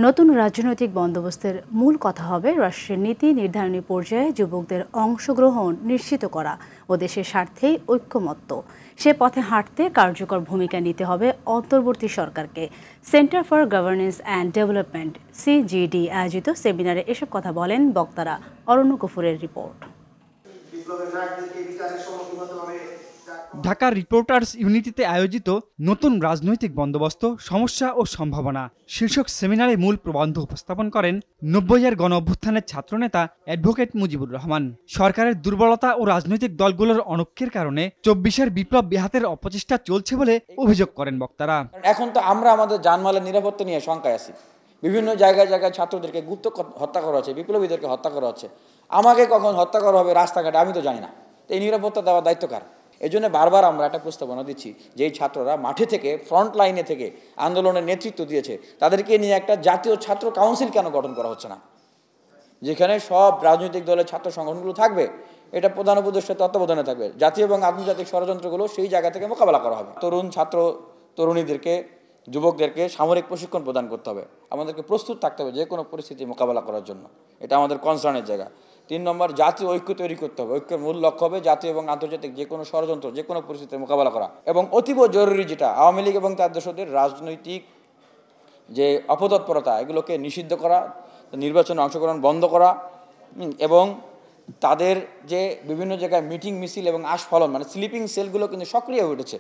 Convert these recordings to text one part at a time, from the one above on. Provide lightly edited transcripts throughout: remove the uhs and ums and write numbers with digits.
নতুন রাজনৈতিক বন্দোবস্তের মূল কথা হবে রাষ্ট্রের নীতি নির্ধারণী পর্যায়ে যুবকদের অংশগ্রহণ নিশ্চিত করা ও দেশের স্বার্থেই ঐক্যমত্য। সে পথে হাঁটতে কার্যকর ভূমিকা নিতে হবে অন্তর্বর্তী সরকারকে। Centre for governance and development CGD আয়োজিত সেমিনারে এসব কথা বলেন বক্তারা। অরণ্য গফুরের রিপোর্ট। ঢাকা রিপোর্টার্স ইউনিটিতে আয়োজিত নতুন রাজনৈতিক বন্দোবস্ত সমস্যা ও সম্ভাবনা শীর্ষক সেমিনারে মূল প্রবন্ধ উপস্থাপন করেন 90-এর গণ-অভ্যুত্থানের ছাত্রনেতা অ্যাডভোকেট মুজিবুর রহমান। সরকারের দুর্বলতা ও রাজনৈতিক দলগুলোর অনৈক্যের কারণে 24-এর বিপ্লব ব্যাহতের অপচেষ্টা চলছে বলে অভিযোগ করেন বক্তারা। এখন তো আমরা আমাদের জানমালের নিরাপত্তা নিয়ে শঙ্কায় আছি। বিভিন্ন জায়গায় জায়গায় ছাত্রদেরকে গুপ্ত হত্যা করা হচ্ছে, বিপ্লবীদেরকে হত্যা করা হচ্ছে। আমাকে কখন হত্যা করা হবে রাস্তাঘাটে আমি তো জানি না। এই নিরাপত্তা দেওয়ার দায়িত্ব কার? এই জন্য বারবার আমরা একটা প্রস্তাবনা দিচ্ছি যে এই ছাত্ররা মাঠে থেকে ফ্রন্ট লাইনে থেকে আন্দোলনের নেতৃত্ব দিয়েছে, তাদেরকে নিয়ে একটা জাতীয় ছাত্র কাউন্সিল কেন গঠন করা হচ্ছে না, যেখানে সব রাজনৈতিক দলের ছাত্র সংগঠনগুলো থাকবে, এটা প্রধান উপদেষ্টার তত্ত্বাবধানে থাকবে, জাতীয় এবং আন্তর্জাতিক ষড়যন্ত্রগুলো সেই জায়গা থেকে মোকাবেলা করা হবে। তরুণ ছাত্র তরুণীদেরকে যুবকদেরকে সামরিক প্রশিক্ষণ প্রদান করতে হবে, আমাদেরকে প্রস্তুত থাকতে হবে যে কোনো পরিস্থিতি মোকাবেলা করার জন্য। এটা আমাদের কনসার্নের জায়গা। 3 নম্বর, জাতীয় ঐক্য তৈরি করতে হবে। ঐক্যের মূল লক্ষ্য হবে জাতীয় এবং আন্তর্জাতিক যে কোনো ষড়যন্ত্র যে কোনো পরিস্থিতির মোকাবেলা করা। এবং অতীব জরুরি যেটা, আওয়ামী লীগ এবং তার দোসরদের রাজনৈতিক যে অপতৎপরতা এগুলোকে নিষিদ্ধ করা, নির্বাচনে অংশগ্রহণ বন্ধ করা এবং তাদের যে বিভিন্ন জায়গায় মিটিং মিছিল এবং আস্ফলন মানে স্লিপিং সেলগুলো কিন্তু সক্রিয় হয়ে উঠেছে,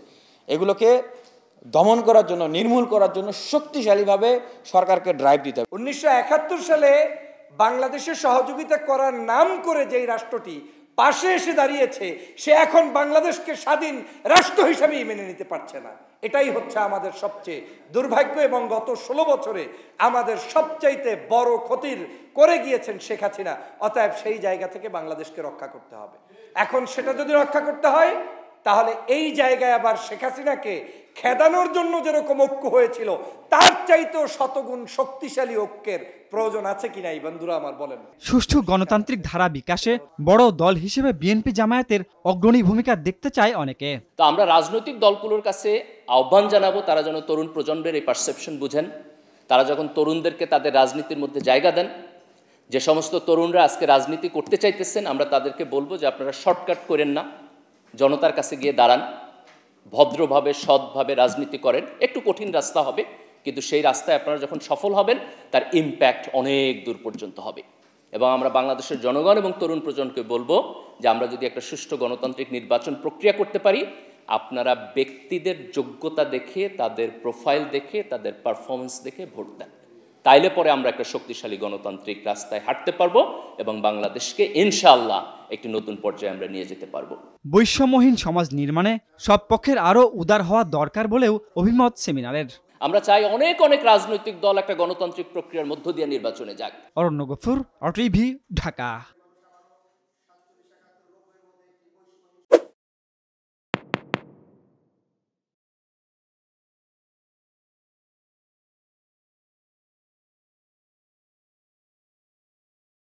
এগুলোকে দমন করার জন্য, নির্মূল করার জন্য শক্তিশালীভাবে সরকারকে ড্রাইভ দিতে হবে। 1971 সালে বাংলাদেশের সহযোগিতা করার নাম করে যেই রাষ্ট্রটি পাশে এসে দাঁড়িয়েছে, সে এখন বাংলাদেশকে স্বাধীন রাষ্ট্র হিসেবেই মেনে নিতে পারছে না। এটাই হচ্ছে আমাদের সবচেয়ে দুর্ভাগ্য এবং গত 16 বছরে আমাদের সবচাইতে বড় ক্ষতির করে গিয়েছেন শেখ হাসিনা। অতএব সেই জায়গা থেকে বাংলাদেশকে রক্ষা করতে হবে। এখন সেটা যদি রক্ষা করতে হয় তাহলে এই জায়গায় আবার শেখ হাসিনাকে খেদানোর জন্য যেরকম ঐক্য হয়েছিল তার চাইতেও শতগুণ শক্তিশালী ঐক্যের প্রয়োজন আছে কিনা এই বন্ধুরা আমার বলেন। সুষ্ঠু গণতান্ত্রিক ধারা বিকাশে বড় দল হিসেবে বিএনপি জামায়াতের অগ্রণী ভূমিকা দেখতে চায় অনেকে। তো আমরা রাজনৈতিক দলগুলোর কাছে আহ্বান জানাবো তারা যেন তরুণ প্রজন্মের এই পারসেপশন বুঝেন। তারা যখন তরুণদেরকে তাদের রাজনীতির মধ্যে জায়গা দেন, যে সমস্ত তরুণরা আজকে রাজনীতি করতে চাইতেছেন আমরা তাদেরকে বলবো যে আপনারা শর্টকাট করেন না, জনতার কাছে গিয়ে দাঁড়ান, ভদ্রভাবে সৎভাবে রাজনীতি করেন। একটু কঠিন রাস্তা হবে, কিন্তু সেই রাস্তায় আপনারা যখন সফল হবেন তার ইম্প্যাক্ট অনেক দূর পর্যন্ত হবে। এবং আমরা বাংলাদেশের জনগণ এবং তরুণ প্রজন্মকে বলবো যে আমরা যদি একটা সুষ্ঠু গণতান্ত্রিক নির্বাচন প্রক্রিয়া করতে পারি, আপনারা ব্যক্তিদের যোগ্যতা দেখে, তাদের প্রোফাইল দেখে, তাদের পারফরমেন্স দেখে ভোট দেন। তাইলে পরে আমরা একটা শক্তিশালী গণতান্ত্রিক রাস্তায় হাঁটতে পারবো এবং বাংলাদেশকে ইনশাআল্লাহ একটি নতুন পর্যায়ে আমরা নিয়ে যেতে পারবো। বৈষম্যহীন সমাজ নির্মাণে সব পক্ষের আরও উদার হওয়া দরকার বলেও অভিমত সেমিনারের। আমরা চাই অনেক অনেক রাজনৈতিক দল একটা গণতান্ত্রিক প্রক্রিয়ার মধ্য দিয়ে নির্বাচনে যাক। অরণ্য গফুর, RTV, ঢাকা।